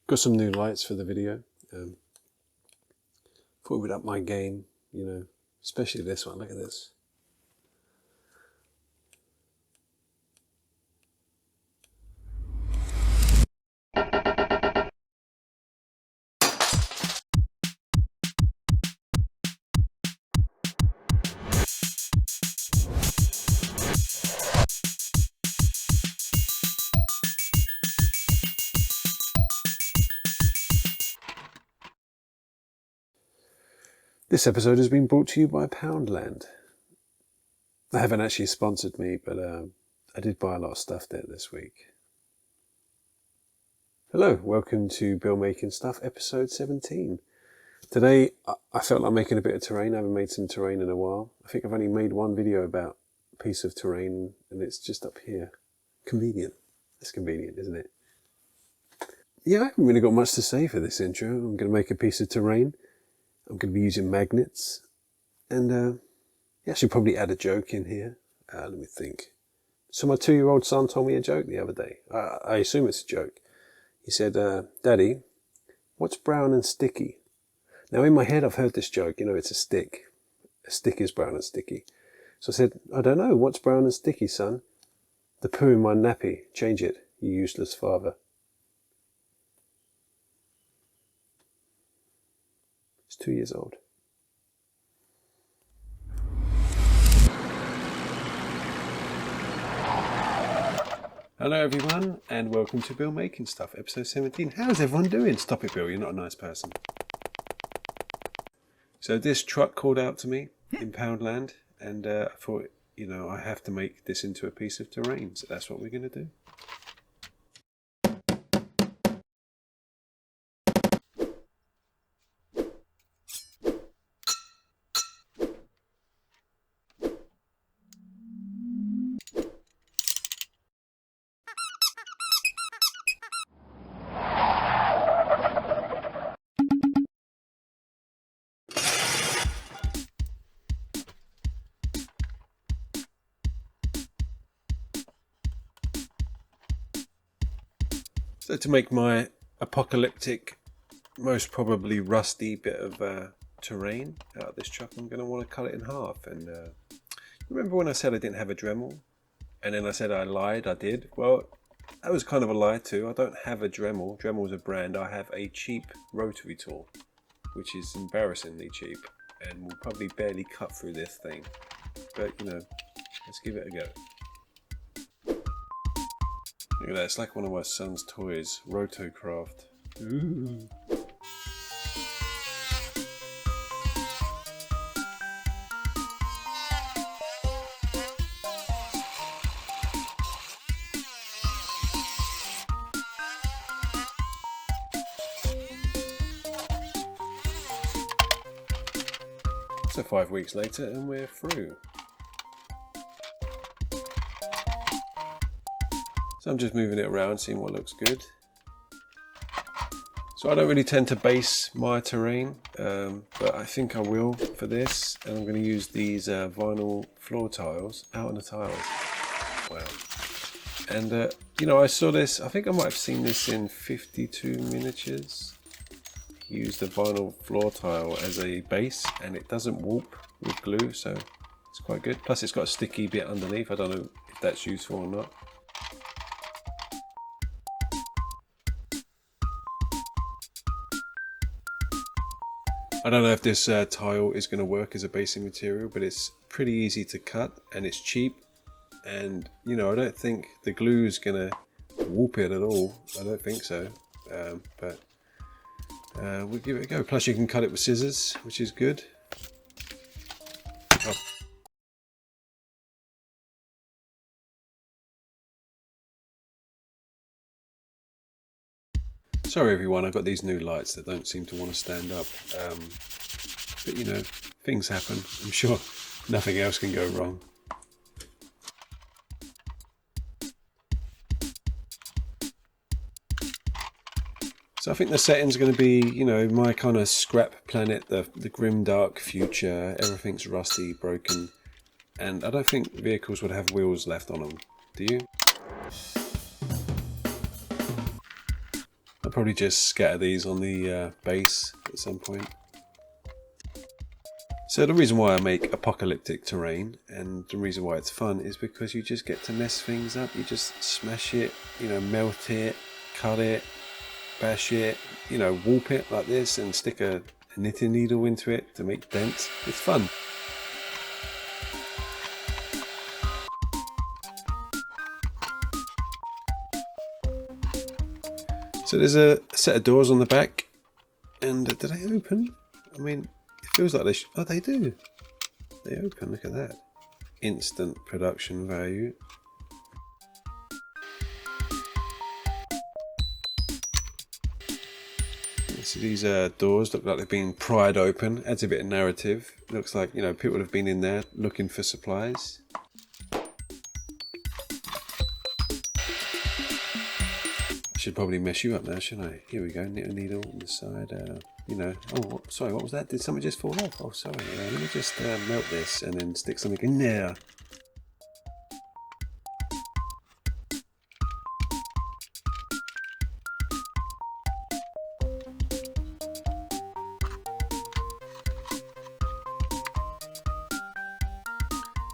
Got some new lights for the video. Thought we'd up my game, especially this one. Look at this. This episode has been brought to you by Poundland. They haven't actually sponsored me, but I did buy a lot of stuff there this week. Hello, welcome to Bill Making Stuff, episode 17. Today, I felt like making a bit of terrain. I haven't made some terrain in a while. I think I've only made one video about a piece of terrain, and it's just up here. Convenient. That's convenient, isn't it? Yeah, I haven't really got much to say for this intro. I'm going to make a piece of terrain. I'm going to be using magnets, and I should probably add a joke in here. Let me think. So my 2-year-old son told me a joke the other day. I assume it's a joke. He said, Daddy, what's brown and sticky? Now in my head I've heard this joke, it's a stick. A stick is brown and sticky. So I said, I don't know, what's brown and sticky, son? The poo in my nappy. Change it, you useless father. He's 2 years old. Hello everyone, and welcome to Bill Making Stuff, episode 17. How's everyone doing? Stop it, Bill, you're not a nice person. So this truck called out to me in Poundland, and I thought, I have to make this into a piece of terrain, so that's what we're going to do. So to make my apocalyptic, most probably rusty bit of terrain out of this truck, I'm going to want to cut it in half. And remember when I said I didn't have a Dremel? And then I said I lied, I did. Well, that was kind of a lie too. I don't have a Dremel. Dremel's a brand. I have a cheap rotary tool, which is embarrassingly cheap and will probably barely cut through this thing. But, let's give it a go. Look at that, it's like one of my son's toys, Rotocraft. Ooh. So 5 weeks later and we're through. So I'm just moving it around, seeing what looks good. So I don't really tend to base my terrain, but I think I will for this. And I'm going to use these vinyl floor tiles out on the tiles. Wow. And, I saw this, I think I might have seen this in 52 miniatures. Use the vinyl floor tile as a base, and it doesn't warp with glue, so it's quite good. Plus it's got a sticky bit underneath. I don't know if that's useful or not. I don't know if this tile is going to work as a basing material, but it's pretty easy to cut and it's cheap. And, I don't think the glue is going to warp it at all. I don't think so. But we'll give it a go. Plus you can cut it with scissors, which is good. Oh. Sorry everyone, I've got these new lights that don't seem to want to stand up. But things happen. I'm sure nothing else can go wrong. So I think the setting's going to be, my kind of scrap planet, the grimdark future. Everything's rusty, broken. And I don't think vehicles would have wheels left on them. Do you? I'll probably just scatter these on the base at some point. So the reason why I make apocalyptic terrain, and the reason why it's fun, is because you just get to mess things up. You just smash it, melt it, cut it, bash it, warp it like this and stick a knitting needle into it to make dents. It's fun. So there's a set of doors on the back, and do they open? I mean, it feels like they oh, they do. They open, look at that. Instant production value. So these doors look like they've been pried open. Adds a bit of narrative. Looks like, people have been in there looking for supplies. I should probably mess you up now, shouldn't I? Here we go, knit a needle on the side. Oh, sorry, what was that? Did something just fall off? Oh, sorry. Let me just melt this and then stick something in there.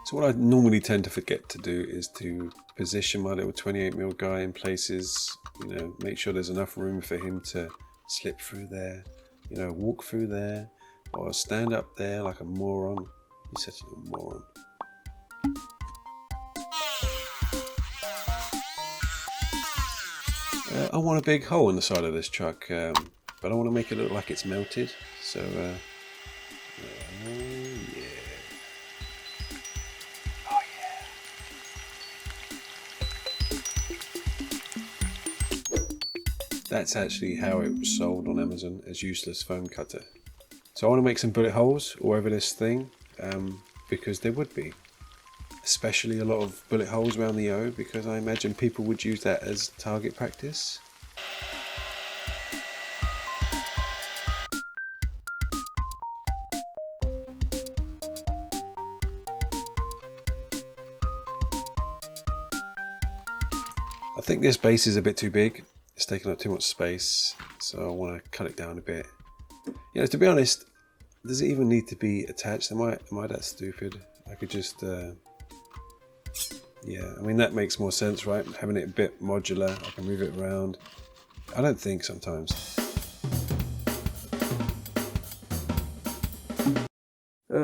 So what I normally tend to forget to do is to position my little 28mm guy in places, make sure there's enough room for him to slip through there, walk through there, or stand up there like a moron. He's such a moron. I want a big hole in the side of this truck, but I want to make it look like it's melted. So, yeah. Oh yeah. That's actually how it was sold on Amazon, as useless foam cutter. So I want to make some bullet holes all over this thing, because there would be. Especially a lot of bullet holes around the O, because I imagine people would use that as target practice. I think this base is a bit too big. It's taking up too much space, so I want to cut it down a bit. To be honest, does it even need to be attached? Am I that stupid? I could just... yeah, I mean, that makes more sense, right? Having it a bit modular, I can move it around. I don't think sometimes.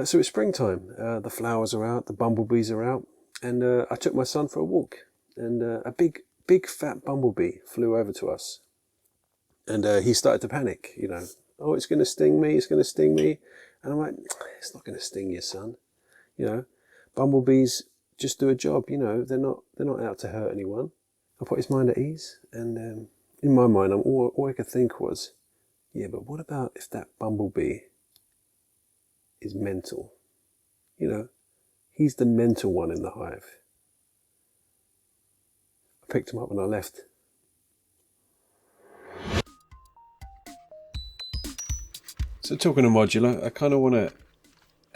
So it's springtime. The flowers are out, the bumblebees are out, and I took my son for a walk. And a big fat bumblebee flew over to us. And he started to panic, Oh, it's going to sting me, it's going to sting me. And I'm like, it's not going to sting you, son. Bumblebees just do a job, they're not out to hurt anyone. I put his mind at ease, and in my mind, all I could think was, yeah, but what about if that bumblebee is mental? He's the mental one in the hive. I picked him up when I left. So talking of modular, I kind of want to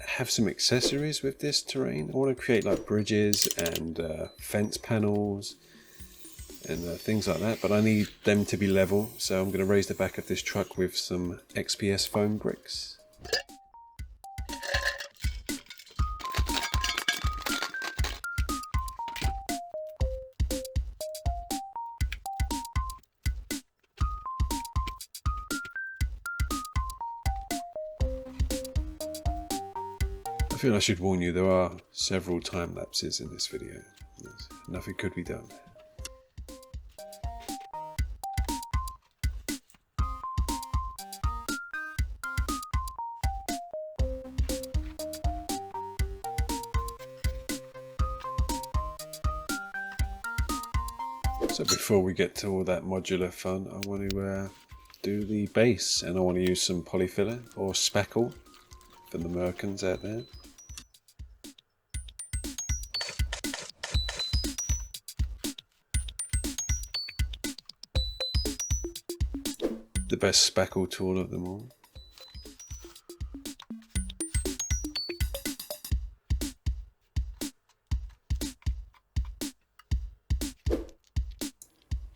have some accessories with this terrain. I want to create like bridges and fence panels and things like that, but I need them to be level, so I'm going to raise the back of this truck with some XPS foam bricks. I feel I should warn you, there are several time lapses in this video. Nothing could be done. So before we get to all that modular fun, I want to do the base, and I want to use some polyfiller or spackle for the Americans out there. The best spackle tool of them all.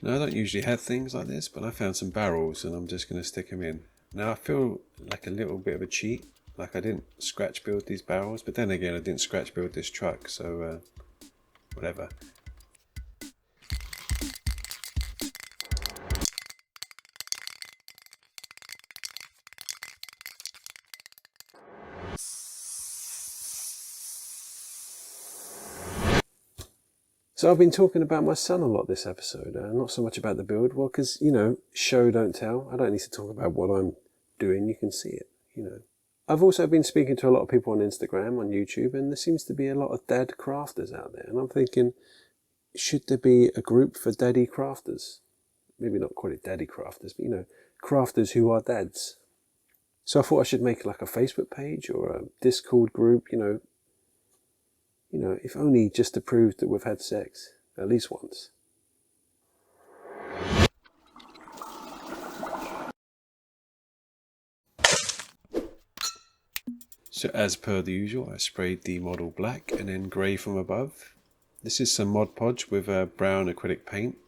Now, I don't usually have things like this, but I found some barrels and I'm just going to stick them in. Now, I feel like a little bit of a cheat, like I didn't scratch build these barrels, but then again I didn't scratch build this truck, so whatever. So I've been talking about my son a lot this episode, not so much about the build. Well, because, you know, show don't tell. I don't need to talk about what I'm doing. You can see it, you know. I've also been speaking to a lot of people on Instagram, on YouTube, and there seems to be a lot of dad crafters out there. And I'm thinking, should there be a group for daddy crafters? Maybe not call it daddy crafters, but, you know, crafters who are dads. So I thought I should make like a Facebook page or a Discord group, you know, if only just to prove that we've had sex, at least once. So as per the usual, I sprayed the model black and then grey from above. This is some Mod Podge with brown acrylic paint.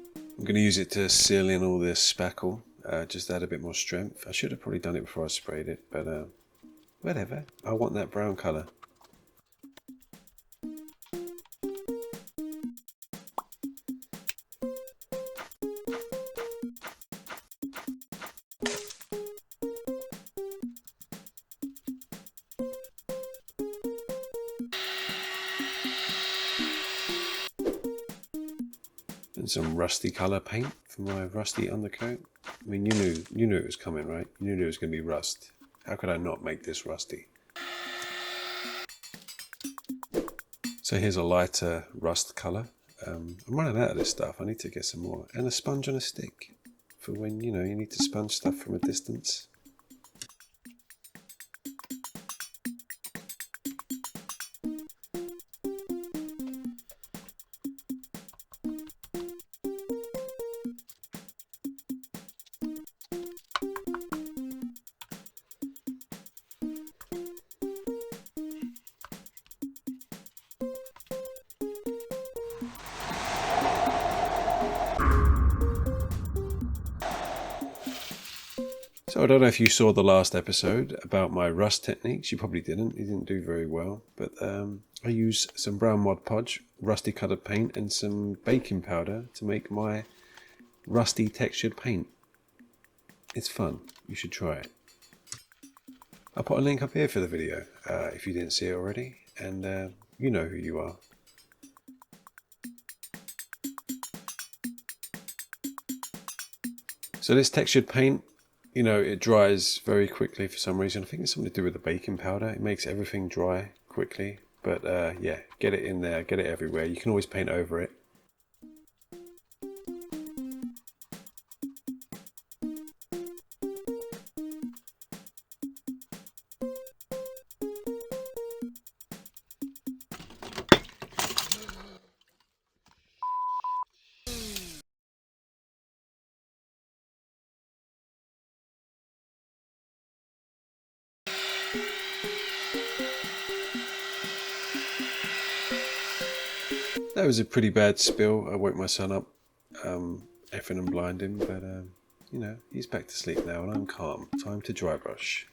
I'm going to use it to seal in all this spackle, just add a bit more strength. I should have probably done it before I sprayed it, but whatever. I want that brown colour. And some rusty colour paint for my rusty undercoat. I mean, you knew it was coming, right? You knew it was going to be rust. How could I not make this rusty? So here's a lighter rust colour. I'm running out of this stuff. I need to get some more. And a sponge on a stick for when, you know, you need to sponge stuff from a distance. So I don't know if you saw the last episode about my rust techniques. You probably didn't. You didn't do very well. But I use some brown Mod Podge, rusty coloured paint and some baking powder to make my rusty textured paint. It's fun. You should try it. I'll put a link up here for the video if you didn't see it already. And you know who you are. So this textured paint, you know, it dries very quickly for some reason. I think it's something to do with the baking powder. It makes everything dry quickly. But yeah, get it in there, get it everywhere. You can always paint over it. That was a pretty bad spill. I woke my son up, effing and blinding, but you know, he's back to sleep now and I'm calm. Time to dry brush.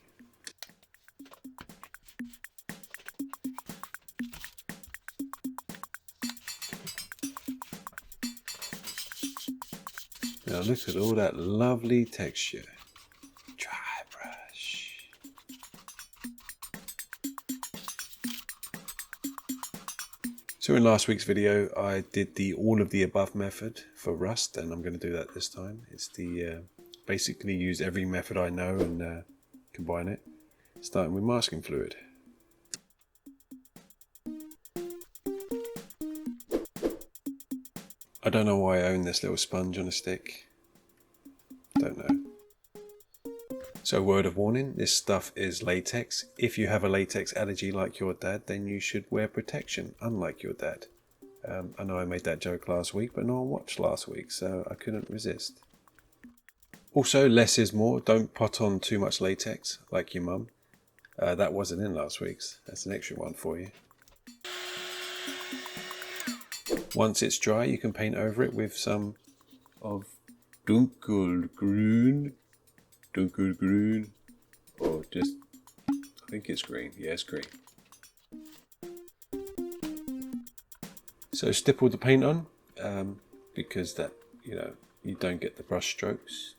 Now look at all that lovely texture. Dry brush. So in last week's video I did the all of the above method for rust, and I'm going to do that this time. It's the basically use every method I know and combine it, starting with masking fluid. I don't know why I own this little sponge on a stick. Don't know. So word of warning, this stuff is latex. If you have a latex allergy like your dad, then you should wear protection, unlike your dad. I know I made that joke last week, but no one watched last week, so I couldn't resist. Also, less is more. Don't pot on too much latex, like your mum. That wasn't in last week's. That's an extra one for you. Once it's dry, you can paint over it with some of dunkelgrün, or just, I think it's green, yeah, it's green. So stipple the paint on, because that, you don't get the brush strokes.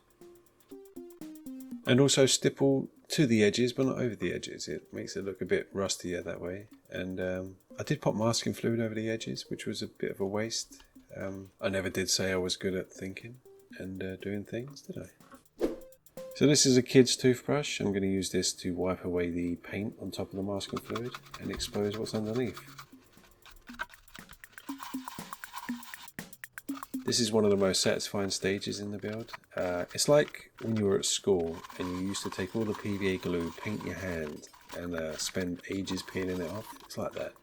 And also stipple to the edges, but not over the edges. It makes it look a bit rustier that way. And I did pop masking fluid over the edges, which was a bit of a waste. I never did say I was good at thinking and doing things, did I? So this is a kid's toothbrush. I'm going to use this to wipe away the paint on top of the masking fluid and expose what's underneath. This is one of the most satisfying stages in the build. It's like when you were at school and you used to take all the PVA glue, paint your hand, and spend ages peeling it off. It's like that.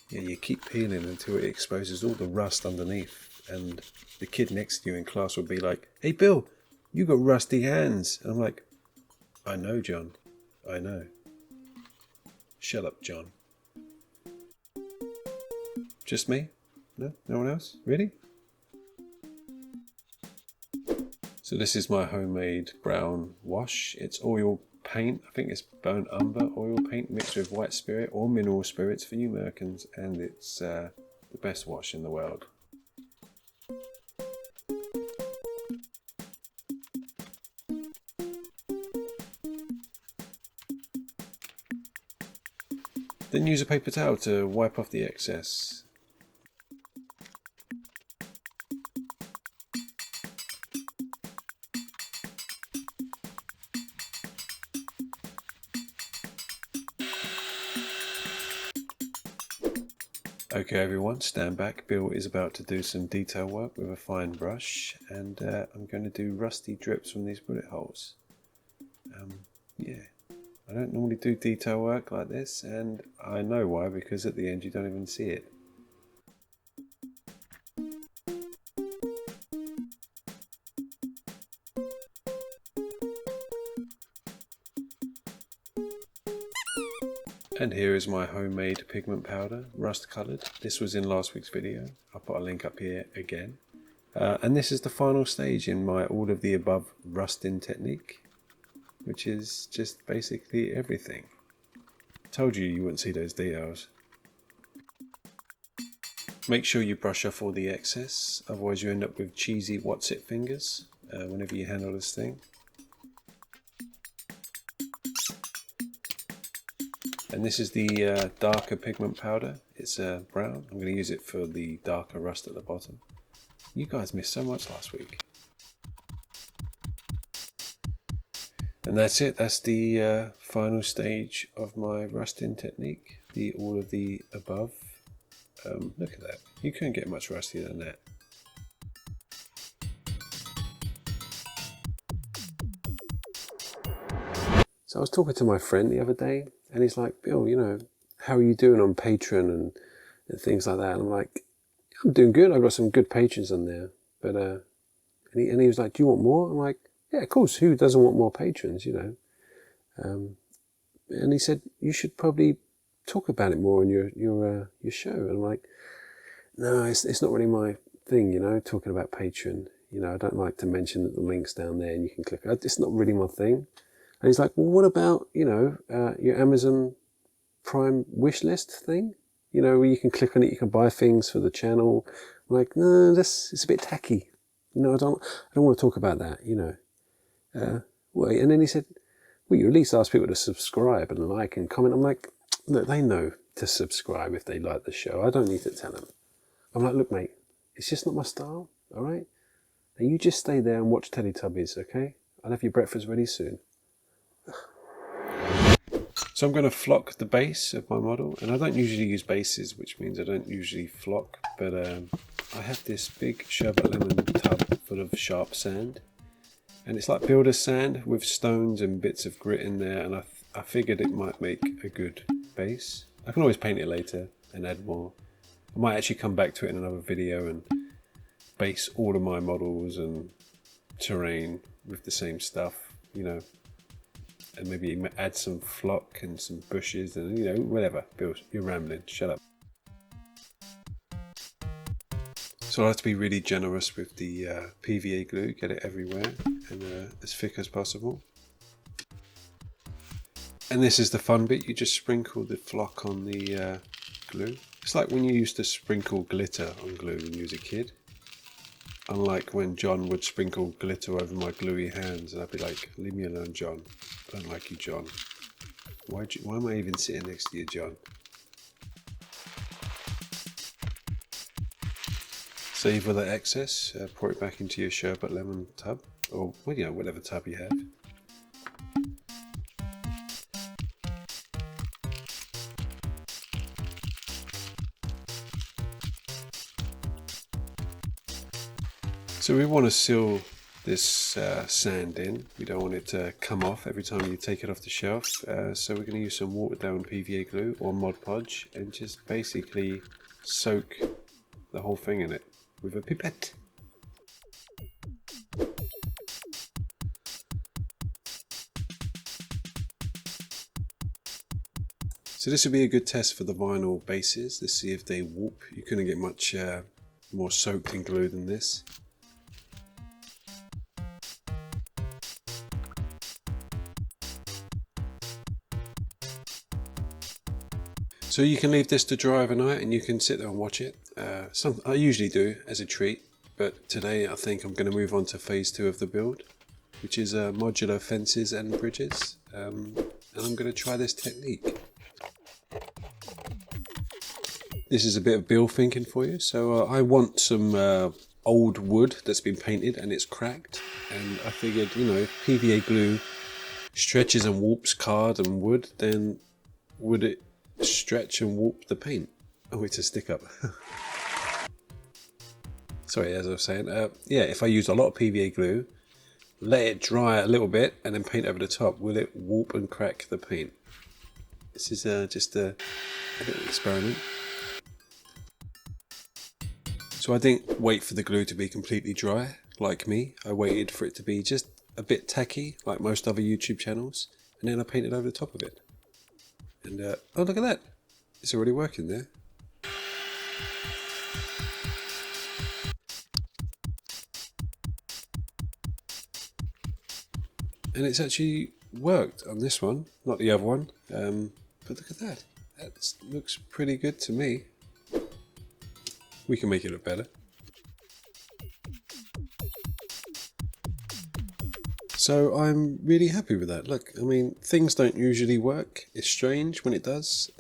Yeah, you keep peeling until it exposes all the rust underneath, and the kid next to you in class will be like, "Hey Bill, you got rusty hands." And I'm like, "I know, John. I know." Shut up, John. Just me? No? No one else? Really? So this is my homemade brown wash. It's oil paint. I think it's burnt umber oil paint mixed with white spirit or mineral spirits for you Americans, and it's the best wash in the world. Then use a paper towel to wipe off the excess. Okay everyone, stand back. Bill is about to do some detail work with a fine brush, and I'm going to do rusty drips from these bullet holes. Yeah, I don't normally do detail work like this, and I know why, because at the end you don't even see it. And here is my homemade pigment powder, rust coloured. This was in last week's video. I'll put a link up here again. And this is the final stage in my all of the above rusting technique, which is just basically everything. Told you you wouldn't see those details. Make sure you brush off all the excess, otherwise you end up with cheesy what's it fingers whenever you handle this thing. And this is the darker pigment powder. It's brown. I'm going to use it for the darker rust at the bottom. You guys missed so much last week. And that's it. That's the final stage of my rusting technique. The all of the above. Look at that. You couldn't get much rustier than that. So I was talking to my friend the other day, and he's like, "Bill, how are you doing on Patreon and things like that?" And I'm like, "I'm doing good. I've got some good patrons on there." But and he was like, "Do you want more?" I'm like, "Yeah, of course. Who doesn't want more patrons, And he said, "You should probably talk about it more on your show." And I'm like, "No, it's not really my thing, talking about Patreon. I don't like to mention that the link's down there and you can click. It's not really my thing." And he's like, "Well, what about, your Amazon Prime wish list thing? Where you can click on it, you can buy things for the channel." I'm like, "No, it's a bit tacky. I don't want to talk about that, Well, and then he said, "Well, you at least ask people to subscribe and like and comment." I'm like, "Look, they know to subscribe if they like the show. I don't need to tell them." I'm like, "Look, mate, it's just not my style, all right? And you just stay there and watch Teletubbies, okay? I'll have your breakfast ready soon." So I'm going to flock the base of my model, and I don't usually use bases, which means I don't usually flock, but I have this big sherbet lemon tub full of sharp sand, and it's like builder's sand with stones and bits of grit in there, and I figured it might make a good base. I can always paint it later and add more. I might actually come back to it in another video and base all of my models and terrain with the same stuff, and maybe add some flock and some bushes and whatever. Bill, you're rambling. Shut up. So I like to be really generous with the PVA glue, get it everywhere and as thick as possible. And this is the fun bit, you just sprinkle the flock on the glue. It's like when you used to sprinkle glitter on glue when you was a kid. Unlike when John would sprinkle glitter over my gluey hands and I'd be like, leave me alone, John. I don't like you, John. Why am I even sitting next to you, John? Save all the excess, pour it back into your sherbet lemon tub, or well, you know, whatever tub you have. So we want to seal this sand in. We don't want it to come off every time you take it off the shelf. So we're going to use some watered down PVA glue or Mod Podge and just basically soak the whole thing in it with a pipette. So this would be a good test for the vinyl bases to see if they warp. You couldn't get much more soaked in glue than this. So you can leave this to dry overnight and you can sit there and watch it. I usually do as a treat, but today I think I'm going to move on to phase 2 of the build, which is modular fences and bridges. And I'm going to try this technique. This is a bit of Bill thinking for you. So I want some old wood that's been painted and it's cracked. And I figured, you know, if PVA glue stretches and warps card and wood, then would it stretch and warp the paint? Oh, it's a stick up. Sorry, as I was saying, yeah, if I use a lot of PVA glue, let it dry a little bit and then paint over the top, will it warp and crack the paint? This is just a little experiment. So I didn't wait for the glue to be completely dry, like me. I waited for it to be just a bit tacky, like most other YouTube channels, and then I painted over the top of it. And oh, look at that, it's already working there. And it's actually worked on this one, not the other one, but look at that, that looks pretty good to me. We can make it look better. So I'm really happy with that. Look, I mean, things don't usually work. It's strange when it does.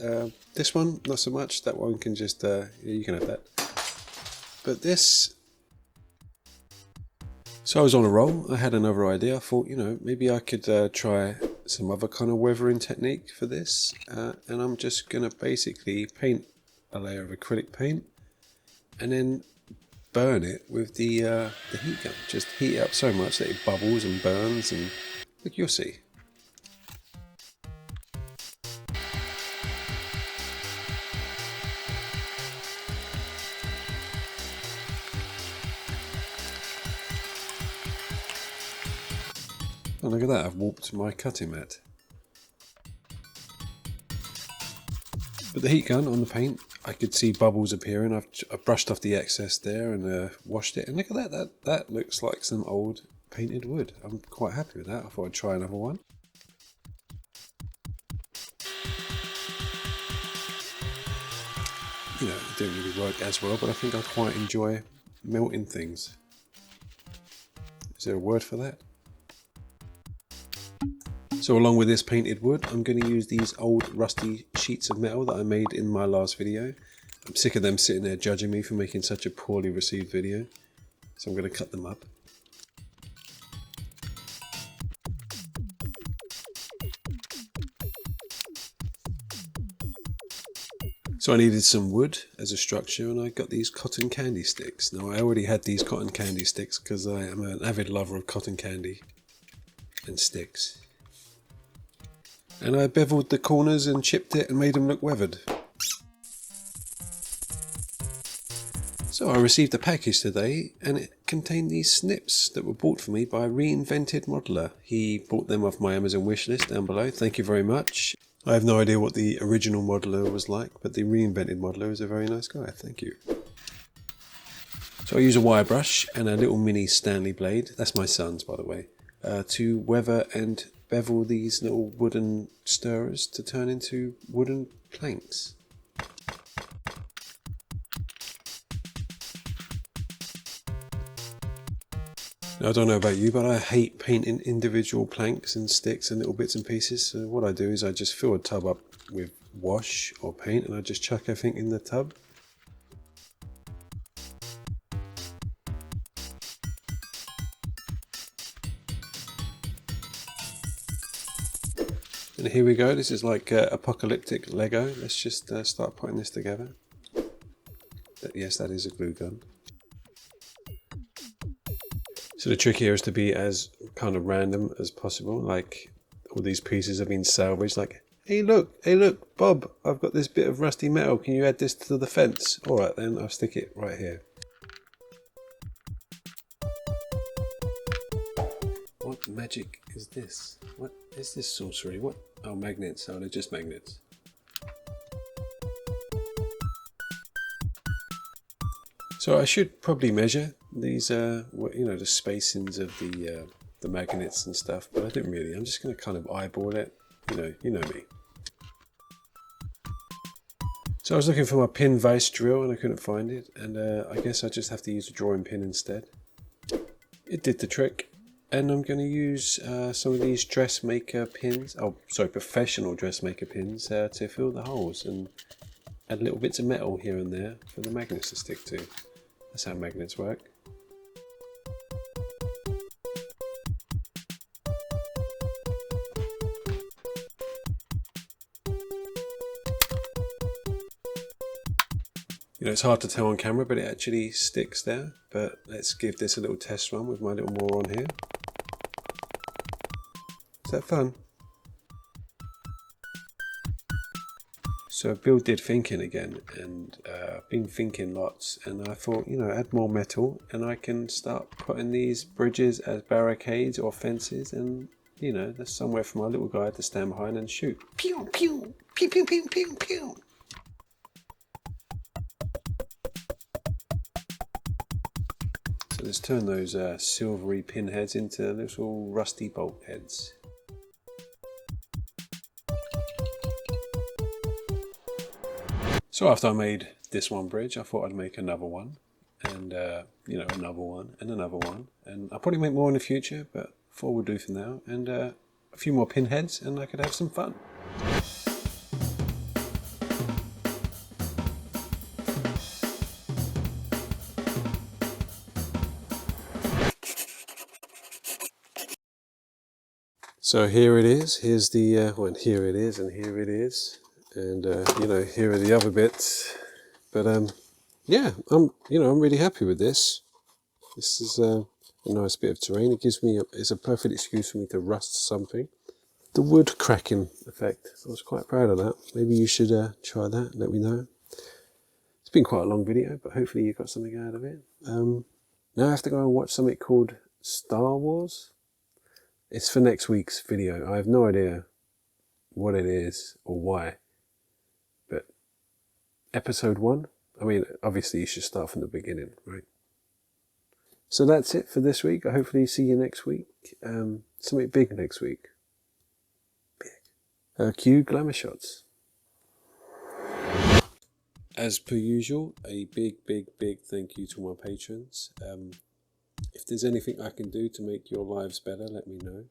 This one, not so much. That one can just, you can have that. But this... So I was on a roll. I had another idea. I thought, you know, maybe I could try some other kind of weathering technique for this. And I'm just going to basically paint a layer of acrylic paint and then burn it with the heat gun. Just heat it up so much that it bubbles and burns, and look, you'll see. Oh, look at that, I've warped my cutting mat. But the heat gun on the paint, I could see bubbles appearing. I've brushed off the excess there and washed it. And look at that, that looks like some old painted wood. I'm quite happy with that. I thought I'd try another one. You know, it didn't really work as well, but I think I quite enjoy melting things. Is there a word for that? So along with this painted wood, I'm going to use these old rusty sheets of metal that I made in my last video. I'm sick of them sitting there judging me for making such a poorly received video. So I'm going to cut them up. So I needed some wood as a structure and I got these cotton candy sticks. Now I already had these cotton candy sticks because I am an avid lover of cotton candy and sticks. And I beveled the corners and chipped it and made them look weathered. So I received a package today and it contained these snips that were bought for me by Reinvented Modular. He bought them off my Amazon wishlist down below. Thank you very much. I have no idea what the original modeler was like, but the Reinvented Modular is a very nice guy. Thank you. So So I use a wire brush and a little mini Stanley blade, that's my son's by the way, to weather and bevel these little wooden stirrers to turn into wooden planks. Now, I don't know about you, but I hate painting individual planks and sticks and little bits and pieces. So what I do is I just fill a tub up with wash or paint and I just chuck everything in the tub. And here we go, this is like apocalyptic Lego. Let's just start putting this together. Yes, that is a glue gun. So the trick here is to be as kind of random as possible, like all these pieces have been salvaged, like, hey look, Bob, I've got this bit of rusty metal, can you add this to the fence? Alright then, I'll stick it right here. What magic is this? What is this sorcery? What? Oh, magnets. Oh, they're just magnets. So I should probably measure these, the spacings of the magnets and stuff, but I didn't really. I'm just going to kind of eyeball it. You know me. So I was looking for my pin vise drill and I couldn't find it, and I guess I just have to use a drawing pin instead. It did the trick. And I'm going to use some of these dressmaker pins, professional dressmaker pins, to fill the holes and add little bits of metal here and there for the magnets to stick to. That's how magnets work. It's hard to tell on camera, but it actually sticks there. But let's give this a little test run with my little moron here. Is that fun? So Bill did thinking again, and been thinking lots, and I thought, add more metal and I can start putting these bridges as barricades or fences, and there's somewhere for my little guy to stand behind and shoot. Pew pew pew pew pew pew pew. So let's turn those silvery pinheads into little rusty bolt heads. So after I made this one bridge, I thought I'd make another one, and another one, and another one, and I'll probably make more in the future, but 4 will do for now, and a few more pinheads, and I could have some fun. So here it is. Here's the here it is, and here it is. And here are the other bits, but yeah, I'm really happy with this. This is a nice bit of terrain. It's a perfect excuse for me to rust something. The wood cracking effect, I was quite proud of that. Maybe you should try that, let me know. It's been quite a long video, but hopefully you got something out of it. Now I have to go and watch something called Star Wars. It's for next week's video. I have no idea what it is or why. Episode 1, I mean, obviously you should start from the beginning, right? So that's it for this week. I hopefully see you next week. Something big next week. Big. Cue glamour shots. As per usual, a big thank you to my patrons. If there's anything I can do to make your lives better, let me know.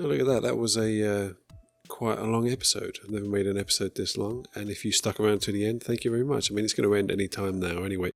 Oh, look at that, that was quite a long episode. I've never made an episode this long, and if you stuck around to the end, thank you very much. I mean, it's going to end any time now anyway.